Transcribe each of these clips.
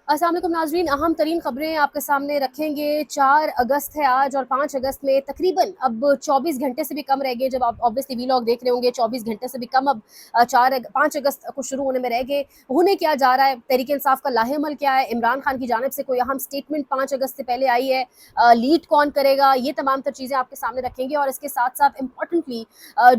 अस्सलाम वालेकुम नाज़रीन, अहम तरीन खबरें आपके सामने रखेंगे। 4 अगस्त है आज और 5 अगस्त में तकरीबन अब 24 घंटे से भी कम रह गए। जब आप ऑब्वियसली वीलॉग देख रहे होंगे, 24 घंटे से भी कम अब 5 अगस्त को शुरू होने में रह गए। होने क्या जा रहा है, तहरीक इंसाफ का लाहेमल क्या है, इमरान खान की जानिब से कोई अहम स्टेटमेंट 5 अगस्त से पहले आई है, लीड कौन करेगा, ये तमाम तर चीज़ें आपके सामने रखेंगे। और इसके साथ साथ इम्पॉर्टेंटली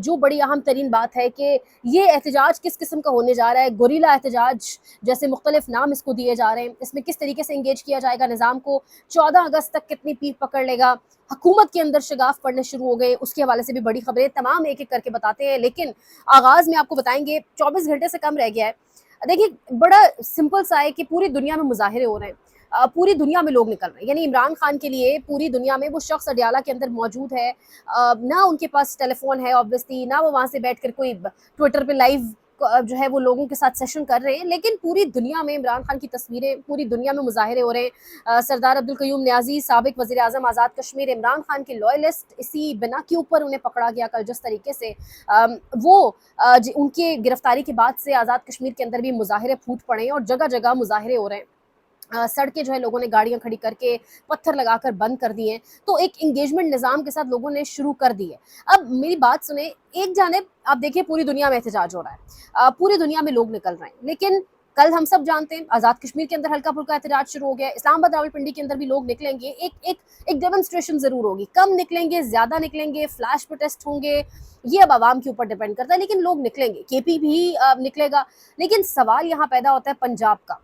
जो बड़ी अहम तरीन बात है कि ये एहतजाज किस किस्म का होने जा रहा है, गोरिल्ला एहतजाज जैसे मुख्तलिफ नाम इसको दिए जा रहे हैं, इसमें किस तरीके से इंगेज किया जाएगा निज़ाम को, 14 अगस्त तक कितनी पीठ पकड़ लेगा, हुकूमत के अंदर शगाफ पड़ने शुरू हो गए, उसके हवाले से भी बड़ी खबरें तमाम एक एक करके बताते हैं। लेकिन आगाज़ में आपको बताएंगे 24 घंटे से कम रह गया है। देखिए, बड़ा सिंपल सा है कि पूरी दुनिया में मुजाहिरे हो रहे हैं, पूरी दुनिया में लोग निकल रहे हैं। यानी इमरान खान के लिए पूरी दुनिया में वो शख्स अडियाला के अंदर मौजूद है, ना उनके पास टेलीफोन है ऑब्वियसली, ना वो वहाँ से बैठ कर कोई ट्विटर पे लाइव जो है वो लोगों के साथ सेशन कर रहे हैं, लेकिन पूरी दुनिया में इमरान खान की तस्वीरें, पूरी दुनिया में मुजाहिरे हो रहे हैं। सरदार अब्दुल क़य्यूम न्याज़ी, साबिक वज़ीर आज़म आज़ाद कश्मीर, इमरान खान के लॉयलिस्ट, इसी बिना के ऊपर उन्हें पकड़ा गया कल जिस तरीके से। वो उनकी गिरफ्तारी के बाद से आज़ाद कश्मीर के अंदर भी मुजाहिरे फूट पड़े हैं और जगह जगह मुजाहिरे हो रहे हैं। सड़कें जो है लोगों ने गाड़ियां खड़ी करके पत्थर लगाकर बंद कर दिए हैं। तो एक इंगेजमेंट निज़ाम के साथ लोगों ने शुरू कर दी है। अब मेरी बात सुने, एक जानिब आप देखिए पूरी दुनिया में एहतजाज हो रहा है, पूरी दुनिया में लोग निकल रहे हैं, लेकिन कल हम सब जानते हैं आज़ाद कश्मीर के अंदर हल्का फुल्का एहतजाज शुरू हो गया, इस्लामाबाद रावलपिंडी के अंदर भी लोग निकलेंगे, एक एक एक डेमोन्स्ट्रेशन ज़रूर होगी, कम निकलेंगे, ज़्यादा निकलेंगे, फ्लैश प्रोटेस्ट होंगे, ये अब आवाम के ऊपर डिपेंड करता है, लेकिन लोग निकलेंगे। केपी भी निकलेगा। लेकिन सवाल यहाँ पैदा होता है पंजाब का,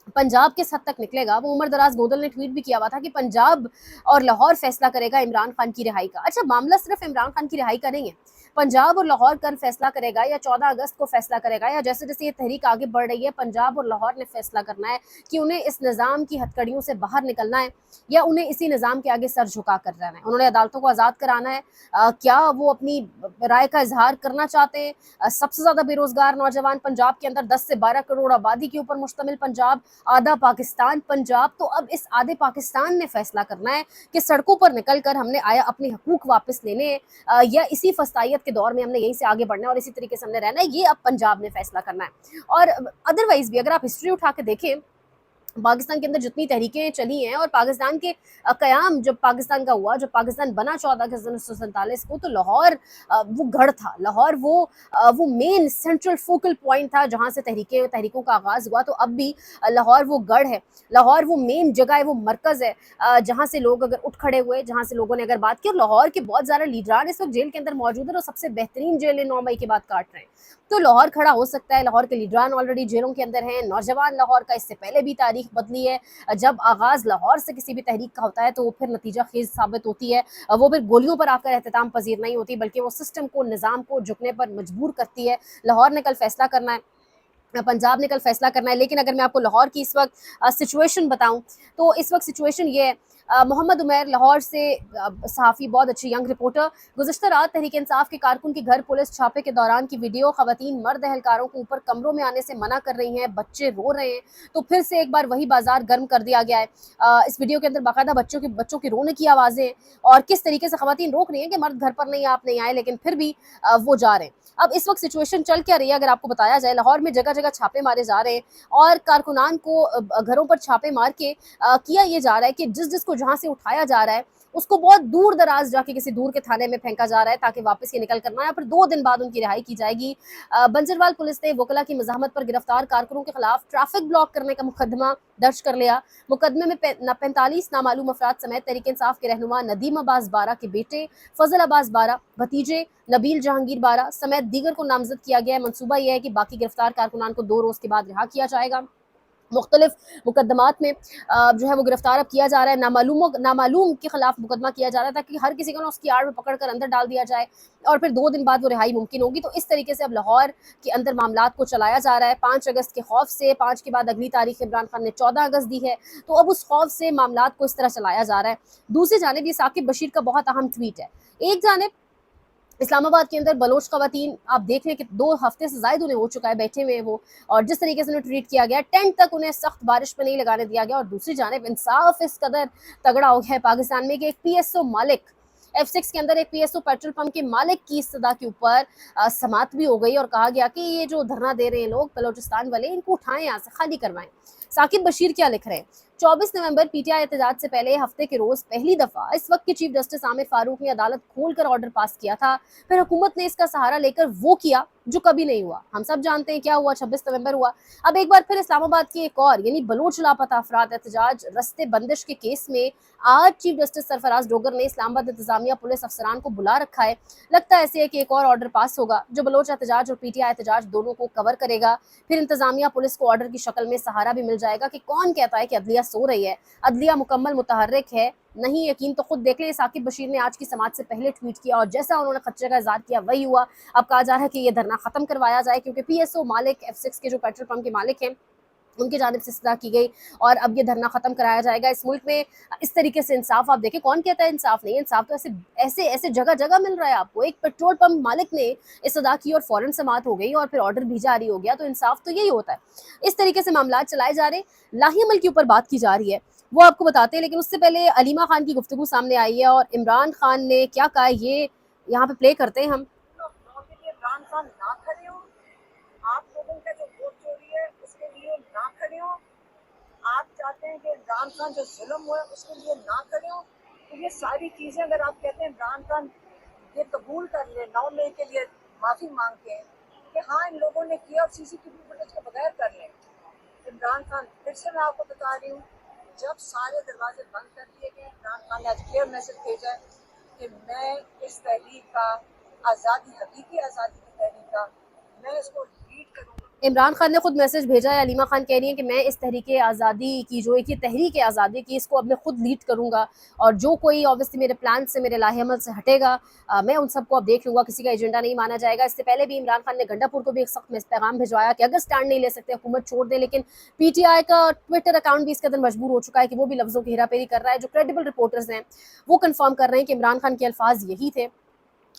पंजाब किस हद तक निकलेगा। वो उमर दराज गोदल ने ट्वीट भी किया हुआ था कि पंजाब और लाहौर फैसला करेगा इमरान खान की रिहाई का। अच्छा, मामला सिर्फ इमरान खान की रिहाई का नहीं है, पंजाब और लाहौर कल फैसला करेगा या 14 अगस्त को फैसला करेगा, या जैसे जैसे ये तहरीक आगे बढ़ रही है पंजाब और लाहौर ने फैसला करना है कि उन्हें इस निज़ाम की हथकड़ियों से बाहर निकलना है या उन्हें इसी निज़ाम के आगे सर झुका कर रहना है। उन्होंने अदालतों को आज़ाद कराना है। क्या वो अपनी राय का इजहार करना चाहते हैं? सबसे ज़्यादा बेरोज़गार नौजवान पंजाब के अंदर, 10 से 12 करोड़ आबादी के ऊपर मुश्तमिल पंजाब, आधा पाकिस्तान पंजाब। तो अब इस आधे पाकिस्तान ने फैसला करना है कि सड़कों पर निकलकर हमने आया अपने हकूक वापस लेने हैं, या इसी फस्तायत के दौर में हमने यहीं से आगे बढ़ना है और इसी तरीके से हमने रहना है। ये अब पंजाब ने फैसला करना है। और अदरवाइज भी अगर आप हिस्ट्री उठा के देखें, पाकिस्तान के अंदर जितनी तहरीकें चली हैं और पाकिस्तान के क़याम जब पाकिस्तान का हुआ, जब पाकिस्तान बना 14 अगस्त 1947 को, तो लाहौर वो गढ़ था, लाहौर वो मेन सेंट्रल फोकल पॉइंट था जहाँ से तहरीकों का आगाज़ हुआ। तो अब भी लाहौर वो गढ़ है, लाहौर वो मेन जगह है, वो मरकज़ है, जहाँ से लोग अगर उठ खड़े हुए, जहाँ से लोगों ने अगर बात की। और लाहौर के बहुत ज़्यादा लीडरान इस वक्त जेल के अंदर मौजूद है और सबसे बेहतरीन जेल 9 मई के बाद काट रहे हैं। तो लाहौर खड़ा हो सकता है। लाहौर के लीडरान ऑलरेडी जेलों के अंदर हैं। नौजवान लाहौर का इससे पहले भी तारीख बदली है। जब आगाज़ लाहौर से किसी भी तहरीक का होता है तो वो फिर नतीजा खेज साबित होती है। वो फिर गोलियों पर आकर एहतमाम पजीर नहीं होती, बल्कि वो सिस्टम को, निज़ाम को झुकने पर मजबूर करती है। लाहौर ने कल फैसला करना है, पंजाब ने कल फैसला करना है। लेकिन अगर मैं आपको लाहौर की इस वक्त सिचुएशन बताऊं, तो इस वक्त सिचुएशन ये है, मोहम्मद उमैर लाहौर से सहाफ़ी, बहुत अच्छी यंग रिपोर्टर, गुज़श्ता रात तहरीक इंसाफ के कारकुन के घर पुलिस छापे के दौरान की वीडियो, ख़वातीन मर्द एहलकारों को ऊपर कमरों में आने से मना कर रही हैं, बच्चे रो रहे हैं। तो फिर से एक बार वही बाजार गर्म कर दिया गया है। इस वीडियो के अंदर बाकायदा बच्चों की रोने की आवाज़ें और किस तरीके से ख़वातीन रोक रही हैं कि मर्द घर पर नहीं, आप नहीं आए, लेकिन फिर भी वो जा रहे हैं। अब इस वक्त सिचुएशन चल क्या रही है अगर आपको बताया जाए, लाहौर में जगह जगह छापे मारे जा रहे हैं और कारकुनान को घरों पर छापे मार के किया ये जा रहा है कि जिसको जहाँ से उठाया जा रहा है उसको बहुत दूर दराज जाके किसी दूर के थाने में फेंका जा रहा है ताकि वापस ये निकल करना है, फिर 2 दिन बाद उनकी रिहाई की जाएगी। बंजरवाल पुलिस ने वकला की मज़ाहमत पर गिरफ्तार कारकुनों के खिलाफ ट्रैफिक ब्लॉक करने का मुकदमा दर्ज कर लिया। मुकदमे में 45 नामालूम अफराद समेत तहरीक इंसाफ के रहनुमा नदीम अब्बास बारा के बेटे फजल अब्बास बारा, भतीजे नबील जहांगीर बारा समेत दीगर को नामजद किया गया है। मनसूबा यह है कि बाकी गिरफ्तार कारकुनान को 2 रोज़ के बाद रिहा किया जाएगा। मुख्तलिफ मुकदमात में जो है वो गिरफ्तार अब किया जा रहा है। नामालूम के खिलाफ मुकदमा किया जा रहा है ताकि हर किसी को ना उसकी आड़ में पकड़ कर अंदर डाल दिया जाए और फिर 2 दिन बाद वो रिहाई मुमकिन होगी। तो इस तरीके से अब लाहौर के अंदर मामलात को चलाया जा रहा है। 5 अगस्त के खौफ से, 5 के बाद अगली तारीख इमरान खान ने 14 अगस्त दी है, तो अब उस खौफ से मामलात को इस तरह चलाया जा रहा है। दूसरी जानिब ये साकिब बशीर का बहुत अहम ट्वीट है। एक जानिब इस्लामाबाद के अंदर बलोच ख़वातीन, आप देख लें कि 2 हफ्ते से ज़ायद उन्हें हो चुका है बैठे हुए वो, और जिस तरीके से उन्हें ट्रीट किया गया, टेंट तक उन्हें सख्त बारिश में नहीं लगाने दिया गया। और दूसरी जानिब इंसाफ इस कदर तगड़ा हो गया है पाकिस्तान में कि एक PSO मालिक, F6 के अंदर एक PSO पेट्रोल पंप के मालिक की इस्तदा के ऊपर समात भी हो गई और कहा गया कि ये जो धरना दे रहे हैं लोग बलोचिस्तान वाले, इनको उठाएं, यहाँ से खाली करवाएं। साकिब बशीर क्या लिख रहे हैं, 24 नवंबर पीटीआई एहतजाज से पहले हफ्ते के रोज पहली दफा इस वक्त के चीफ जस्टिस आमिर फारूक ने अदालत खोलकर ऑर्डर पास किया था, फिर हुकूमत ने इसका सहारा लेकर वो किया जो कभी नहीं हुआ। हम सब जानते हैं क्या हुआ, 26 नवंबर हुआ। अब एक बार फिर इस्लामाबाद की एक और यानी बलोच लापता अफराद एहतजाज रस्ते बंदिश के केस में आज चीफ जस्टिस सरफराज डोगर ने इस्लामाबाद इंतजामिया पुलिस अफसरान को बुला रखा है। लगता है ऐसे है कि एक और ऑर्डर पास होगा जो बलोच एहतजाज और पीटीआई एहतजाज दोनों को कवर करेगा। फिर इंतजामिया पुलिस को ऑर्डर की शक्ल में सहारा भी मिल जाएगा कि कौन कहता है कि अदलिया सो रही है, अदलिया मुकम्मल मुतहर्रिक है। नहीं यकीन तो खुद देख लें, साकिब बशीर ने आज की समाअत से पहले ट्वीट किया और जैसा उन्होंने खदशे का इजहार किया वही हुआ। अब कहा जा रहा है कि ये धरना खत्म करवाया जाए क्योंकि पीएसओ मालिक F6 के जो पेट्रोल पंप के मालिक हैं उनकी जानिब से इस्तदा की गई और अब ये धरना खत्म कराया जाएगा। इस मुल्क में इस तरीके से इंसाफ आप देखें, कौन कहता है इंसाफ नहीं है? इंसाफ तो ऐसे ऐसे ऐसे जगह जगह मिल रहा है आपको। एक पेट्रोल पंप मालिक ने इस्तदा की और फौरन समाअत हो गई और फिर ऑर्डर भी जारी हो गया, तो इंसाफ तो यही होता है। इस तरीके से मामला चलाए जा रहे। लाहीमल के ऊपर बात की जा रही है, वो आपको बताते हैं, लेकिन उससे पहले अलीमा खान की गुफ्तगू सामने आई है और इमरान खान ने क्या कहा ये यहाँ पे प्ले करते हैं हम। इमरान खान ना खड़े हो, आप लोगों का जो वोट चोरी है उसके लिए ना खड़े हो, आप चाहते हैं कि इमरान खान जो जुल्म हुआ है उसके लिए ना खड़े हो, तो ये सारी चीजें अगर आप कहते हैं इमरान खान ये कबूल कर ले 9 मई के लिए माफी मांगते हैं कि हाँ इन लोगों ने किया और सीसीटीवी फुटेज के बगैर कर लें। इमरान खान फिर से मैं आपको बता रही हूँ, जब सारे दरवाजे बंद कर दिए गए इमरान खान ने आज क्लियर मैसेज भेजा है कि मैं इस तहरीक का आज़ादी, हकीकी आज़ादी की तहरीक का मैं इसको लीड करूँगा। इमरान खान ने खुद मैसेज भेजा है, अलीमा खान कह रही हैं कि मैं इस तहरीक आज़ादी की जो एक ये तहरीक आज़ादी की इसको अब मैं खुद लीड करूंगा और जो कोई ऑब्वियसली मेरे प्लान से मेरे लाहेअमल से हटेगा मैं उन सबको अब देख लूंगा, किसी का एजेंडा नहीं माना जाएगा। इससे पहले भी इमरान खान ने गंडापुर को भी एक सख्त पैगाम भिजवाया कि अगर स्टैंड नहीं ले सकते हुकूमत छोड़ दे, लेकिन पीटीआई का ट्विटर अकाउंट भी इस कदर मजबूर हो चुका है कि वो भी लफ्ज़ों की हेराफेरी कर रहा है। जो क्रेडिबल रिपोर्टर्स हैं वो कन्फर्म कर रहे हैं कि इमरान खान के अल्फाज यही थे,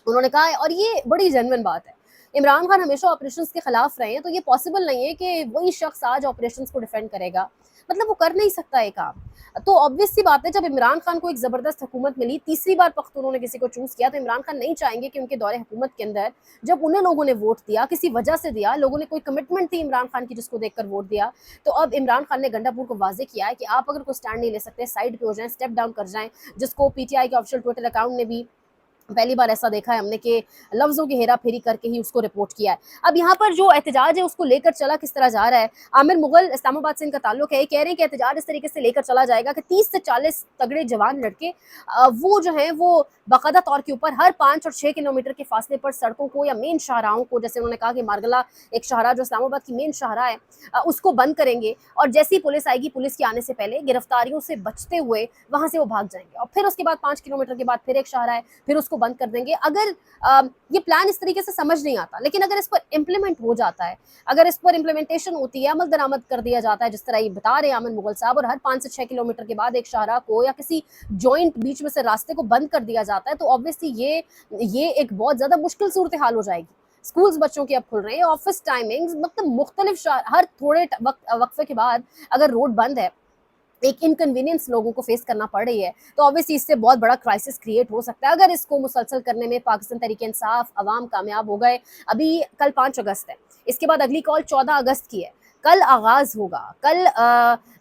उन्होंने कहा है। और ये बड़ी जेन्युइन बात है, इमरान खान हमेशा ऑपरेशंस के खिलाफ रहे हैं, तो ये पॉसिबल नहीं है कि वही शख्स आज ऑपरेशंस को डिफेंड करेगा, मतलब वो कर नहीं सकता है काम। तो ऑब्वियस सी बात है, जब इमरान खान को एक ज़बरदस्त हुकूमत मिली, तीसरी बार पख्तूनों ने किसी को चूज़ किया, तो इमरान खान नहीं चाहेंगे कि उनके दौरे हुकूमत के अंदर जब उन्हें लोगों ने वोट दिया, किसी वजह से दिया, लोगों ने कोई कमिटमेंट थी इमरान खान की जिसको देखकर वोट दिया, तो अब इमरान खान ने गंडापुर को वाजे किया है कि आप अगर कोई स्टैंड नहीं ले सकते, साइड पे हो जाएं, स्टेप डाउन कर जाएं, जिसको पीटीआई के ऑफिशियल ट्विटर अकाउंट ने भी पहली बार ऐसा देखा है हमने कि लफ्ज़ों की हेरा फेरी करके ही उसको रिपोर्ट किया है। अब यहाँ पर जो एहतजाज है उसको लेकर चला किस तरह जा रहा है, आमिर मुगल इस्लामाबाद से इनका ताल्लुक है, कह रहे हैं कि एहतजाज इस तरीके से लेकर चला जाएगा कि 30 से 40 तगड़े जवान लड़के वो जो हैं वो बाकायदा तौर के ऊपर हर 5 और 6 किलोमीटर के फासले पर सड़कों को या मेन शाहराहों को, जैसे उन्होंने कहा कि मारगला एक शाहरा जो इस्लामाबाद की मेन शाहरा है उसको बंद करेंगे और जैसी पुलिस आएगी, पुलिस के आने से पहले गिरफ्तारियों से बचते हुए वहाँ से वो भाग जाएंगे और फिर उसके बाद 5 किलोमीटर के बाद फिर एक शाहरा है, फिर उसको बंद कर देंगे। अगर ये प्लान इस तरीके से समझ नहीं आता, लेकिन अगर इस पर इम्प्लीमेंट हो जाता है, अगर इस पर इम्प्लीमेंटेशन होती है, अमल दरामद कर दिया जाता है जिस तरह ये बता रहे हैं आमिर मुगल साहब, और हर 5 से 6 किलोमीटर के बाद एक शाहरा को या किसी जॉइंट बीच में से रास्ते को बंद कर दिया जाता है, तो ऑब्वियसली ये एक बहुत ज्यादा मुश्किल सूरत हाल हो जाएगी। स्कूल्स बच्चों के अब खुल रहे हैं, ऑफिस टाइमिंग्स, मतलब मुख्तलिफ हर थोड़े वक्फे के बाद अगर रोड बंद है, एक इनकन्वीनियंस लोगों को फेस करना पड़ रही है, तो ऑब्वियसली इससे बहुत बड़ा क्राइसिस क्रिएट हो सकता है। अगर इसको मुसलसल करने में पाकिस्तान तहरीक इंसाफ अवाम कामयाब हो गए, अभी कल 5 अगस्त है, इसके बाद अगली कॉल 14 अगस्त की है, कल आगाज होगा, कल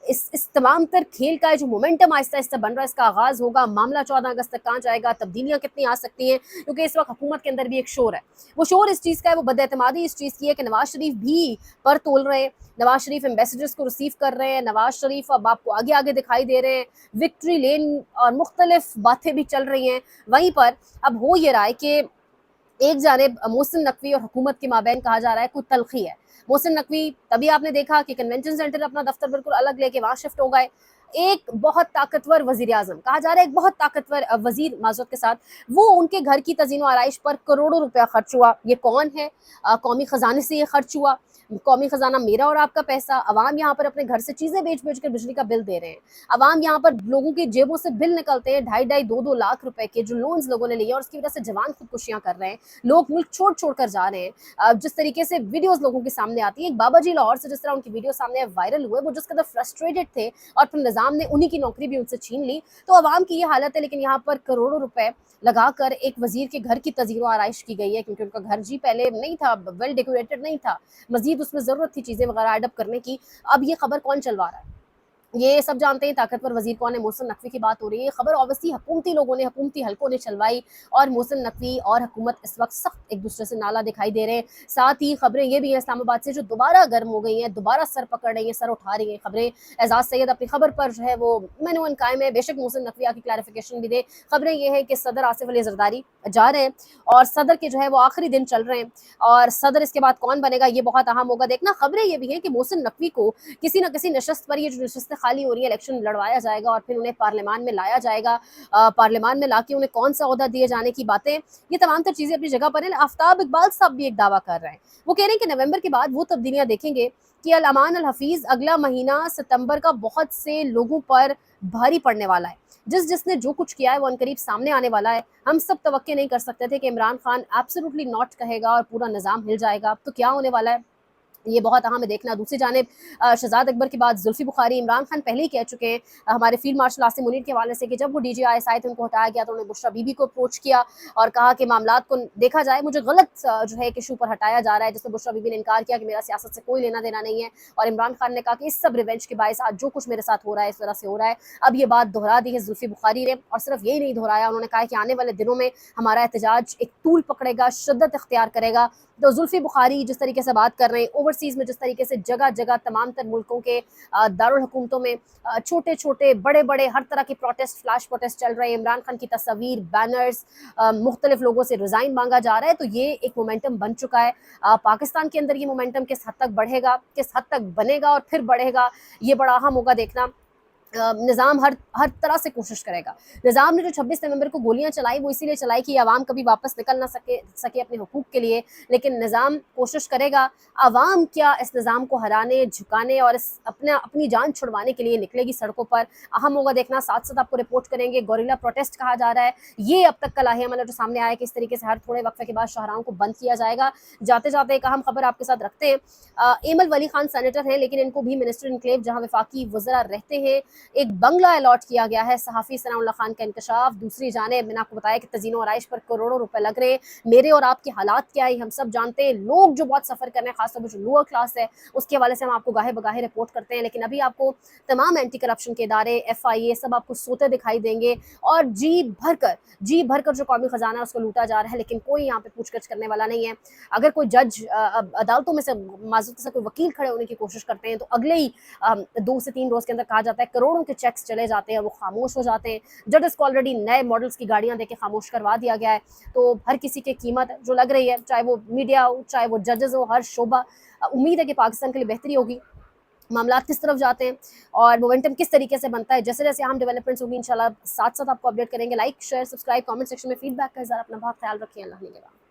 इस तमाम तर खेल का जो मोमेंटम आहिस्ता आहिस्ता बन रहा है इसका आगाज होगा। मामला 14 अगस्त तक कहाँ जाएगा, तब्दीलियाँ कितनी आ सकती हैं, क्योंकि इस वक्त हुकूमत के अंदर भी एक शोर है। वो शोर इस चीज़ का है, वो बदएतमादी इस चीज़ की है कि नवाज शरीफ भी पर तोल रहे हैं, नवाज शरीफ एम्बेसडर्स को रिसीव कर रहे हैं, नवाज शरीफ अब आपको आगे आगे दिखाई दे रहे हैं, विक्ट्री लेन और मुख्तलिफ बातें भी चल रही हैं। वहीं पर अब हो ये रहा है कि एक जानिब मोहसिन नकवी और हुकूमत के माबैन कहा जा रहा है कुछ तलखी है। मोहसिन नकवी तभी आपने देखा कि कन्वेंशन सेंटर अपना दफ्तर बिल्कुल अलग लेके वहाँ शिफ्ट हो गए। एक बहुत ताकतवर वजीर आजम कहा जा रहा है, एक बहुत ताकतवर वजीर माजूद के साथ वो उनके घर की तज़ीनो आराइश पर करोड़ों रुपया खर्च हुआ। ये कौन है? कौमी ख़जाने से ये खर्च हुआ। कौमी ख़जाना मेरा और आपका पैसा, अवाम यहाँ पर अपने घर से चीज़ें बेच बेच कर बिजली का बिल दे रहे हैं। अवाम यहाँ पर लोगों की जेबों से बिल निकलते हैं 2.5-2 लाख रुपए के, जो लोन्स लोगों ने लिए और उसकी वजह से जवान खुदकुशियाँ कर रहे हैं, लोग मुल्क छोड़ छोड़ कर जा रहे हैं। जिस तरीके से वीडियोज़ लोगों के सामने आती है, एक बाबा जी लाहौर से जिस तरह उनकी वीडियो सामने वायरल हुए, वो जिस कदर फ्रस्ट्रेटेड थे और फिर निज़ाम ने उन्हीं की नौकरी भी उनसे छीन ली, तो अवाम की ये हालत है। लेकिन यहाँ पर करोड़ों रुपए लगाकर एक वजीर के घर की तज़ीनो आराइश की गई है, क्योंकि उनका घर जी पहले नहीं था, वेल डेकोरेटेड नहीं था, मजीद उसमें ज़रूरत थी चीज़ें वगैरह एडअप करने की। अब ये खबर कौन चलवा रहा है? ये सब जानते हैं ताकतवर वजीर कौन है, मोहसिन नकवी की बात हो रही है। खबर ऑब्वियसली हुकूमती लोगों ने, हुकूमती हलकों ने चलवाई और मोहसिन नकवी और हुकूमत इस वक्त सख्त एक दूसरे से नाला दिखाई दे रहे हैं। साथ ही खबरें ये भी हैं इस्लामाबाद से जो दोबारा गर्म हो गई हैं, दोबारा सर पकड़ रही हैं, सर उठा रही हैं खबरें। एजाज सैयद अपनी खबर पर जो है वो मेनून कायम है, बेशक मोहसिन नकवी आके क्लैरिफिकेशन भी दे। खबरें ये हैं कि सदर आसिफ अली जरदारी जा रहे हैं और सदर के जो है वो आखिरी दिन चल रहे हैं और सदर इसके बाद कौन बनेगा ये बहुत अहम होगा देखना। खबरें ये भी हैं कि मोहसिन नकवी को किसी न किसी नशस्त पर, ये जो नशस्तें खाली हो रही है, इलेक्शन लड़वाया जाएगा और फिर उन्हें पार्लियामान में लाया जाएगा। पार्लियामान में लाके उन्हें कौन सा ओहदा दिए जाने की बातें, ये तमाम तर चीज़ें अपनी जगह पर हैं। आफ्ताब इकबाल साहब भी एक दावा कर रहे हैं, वो कह रहे हैं कि नवंबर के बाद वो तब्दीलियां देखेंगे कि अल अमान अल हफीज़ अगला महीना सितंबर का बहुत से लोगों पर भारी पड़ने वाला है। जिसने जो कुछ किया है वो अनकरीब सामने आने वाला है। हम सब तवक्के नहीं कर सकते थे कि इमरान खान एब्सोल्युटली नॉट कहेगा और पूरा निज़ाम हिल जाएगा, तो क्या होने वाला है ये बहुत अहम है देखना। दूसरी जानिब शहजाद अकबर के बाद जुल्फी बुखारी, इमरान खान पहले ही कह चुके हैं हमारे फील्ड मार्शल आसिम मुनीर के हवाले से कि जब वो DGISI थे उनको हटाया गया तो उन्होंने बुशरा बीबी को अप्रोच किया और कहा कि मामलात को देखा जाए, मुझे गलत जो है इशू पर हटाया जा रहा है, जिसमें बुशरा बीबी ने इनकार किया कि मेरा सियासत से कोई लेना देना नहीं है और इमरान खान ने कहा कि इस सब रिवेंज के बायस आज जो कुछ मेरे साथ हो रहा है इस तरह से हो रहा है। अब ये बात दोहरा दी है जुल्फी बुखारी ने और सिर्फ यही नहीं दोहराया, उन्होंने कहा कि आने वाले दिनों में हमारा एहतजाज एक तूल पकड़ेगा, शिद्दत इख्तियार करेगा। तो जुल्फी बुखारी जिस तरीके से बात कर रहे हैं, ओवरसीज़ में जिस तरीके से जगह जगह तमाम तर मुल्कों के दारुल हुकूमतों में छोटे छोटे बड़े बड़े हर तरह के प्रोटेस्ट, फ्लैश प्रोटेस्ट चल रहे हैं, इमरान खान की तस्वीर, बैनर्स, मुख्तलिफ लोगों से रिज़ाइन मांगा जा रहा है, तो ये एक मोमेंटम बन चुका है। पाकिस्तान के अंदर ये मोमेंटम किस हद तक बढ़ेगा, किस हद तक बनेगा और फिर बढ़ेगा, ये बड़ा अहम होगा देखना। निज़ाम हर तरह से कोशिश करेगा। निज़ाम ने जो 26 नवंबर को गोलियां चलाई वो इसीलिए चलाई कि आवाम कभी वापस निकल ना सके अपने हुकूक के लिए, लेकिन निज़ाम कोशिश करेगा। आवाम क्या इस निज़ाम को हराने, झुकाने और अपनी जान छुड़वाने के लिए निकलेगी सड़कों पर, अहम होगा देखना। साथ साथ आपको रिपोर्ट करेंगे गोरिल्ला प्रोटेस्ट कहा जा रहा है, ये अब तक का लाहे अमल जो सामने आया कि इस तरीके से हर थोड़े वक्फे के बाद शाहराहों को बंद किया जाएगा। जाते जाते एक अहम खबर आपके साथ रखते हैं। एमल वली खान सेनेटर हैं लेकिन इनको भी मिनिस्टर इनक्लेव जहाँ वफाकी वज़रा रहते हैं एक बंगला अलॉट किया गया है। सहाफ़ी सनाउल्लाह खान का इंकशाफ। दूसरी जानिब मैंने आपको बताया कि तज़ीनो आराइश पर करोड़ों रुपए लग रहे हैं। मेरे और आपके हालात क्या है हम सब जानते हैं। लोग जो बहुत सफ़र कर रहे हैं, खासतौर पर जो लोअर क्लास है, उसके हवाले से हम आपको गाहे बगाहे रिपोर्ट करते हैं। लेकिन अभी आपको तमाम एंटी करप्शन के इदारे, FIA सब आपको सोते दिखाई देंगे और जी भरकर जो कौमी ख़जाना है उसको लूटा जा रहा है, लेकिन कोई यहाँ पे पूछगछ करने वाला नहीं है। अगर कोई जज अदालतों में से माज़ूद से कोई वकील खड़े होने की कोशिश करते हैं तो अगले ही 2 से 3 रोज़ के अंदर कहा जाता है करोड़ों के चेक्स चले जाते हैं, वो खामोश हो जाते हैं। जजेस को ऑलरेडी नए मॉडल्स की गाड़ियां देके खामोश करवा दिया गया है। तो हर किसी की कीमत जो लग रही है, चाहे वो मीडिया हो, चाहे वो जजेस हो, हर शोबा, उम्मीद है कि पाकिस्तान के लिए बेहतरी होगी। मामला किस तरफ जाते हैं और मोमेंटम किस तरीके से बनता है, जैसे जैसे हम डेवलपमेंट्स होगी इंशाल्लाह साथ साथ आपको अपडेट करेंगे। Like, share, subscribe, comment section में फीडबैक का इज़हार, अपना बहुत ख्याल रखिए। अल्लाह निगहबान।